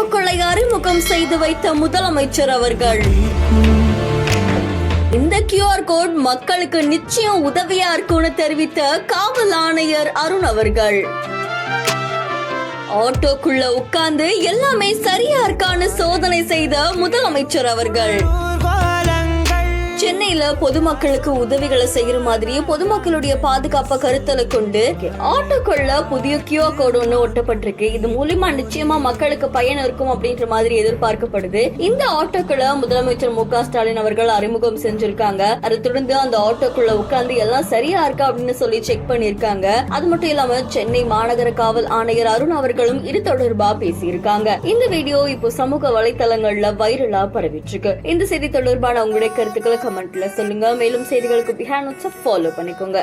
ஆட்டோக்களை அறிமுகம் செய்து வைத்த முதலமைச்சர் அவர்கள். இந்த QR கோட் மக்களுக்கு நிச்சயம் உதவியா இருக்கும்னு தெரிவித்த காவல் ஆணையர் அருண் அவர்கள். ஆட்டோக்குள்ள உட்கார்ந்து எல்லாமே சரியா இருக்கான்னு சோதனை செய்த முதலமைச்சர் அவர்கள். சென்னையில பொதுமக்களுக்கு உதவிகளை செய்யற மாதிரி பொதுமக்களுடைய பாதுகாப்பை கருத்துல கொண்டு ஆட்டோக்குள்ள புதிய QR கோடு ஒண்ணு ஒட்டப்பட்டிருக்கு. இது மூலியமா நிச்சயமா மக்களுக்கு பயன் இருக்கும் அப்படின்ற மாதிரி எதிர்பார்க்கப்படுது. இந்த ஆட்டோக்குள்ள முதலமைச்சர் மு க ஸ்டாலின் அவர்கள் அறிமுகம் செஞ்சிருக்காங்க. அதை தொடர்ந்து அந்த ஆட்டோக்குள்ள உட்கார்ந்து எல்லாம் சரியா இருக்கா அப்படின்னு சொல்லி செக் பண்ணிருக்காங்க. அது மட்டும் இல்லாம சென்னை மாநகர காவல் ஆணையர் அருண் அவர்களும் இது தொடர்பா பேசியிருக்காங்க. இந்த வீடியோ இப்போ சமூக வலைதளங்கள்ல வைரலா பரவிட்டு இருக்கு. இந்த செய்தி தொடர்பான உங்களுடைய கருத்துக்களை கமெண்ட்ல சொல்லுங்க. மேலும் செய்திகளுக்கு பிஹேண்ட் ஃபாலோ பண்ணிக்கோங்க.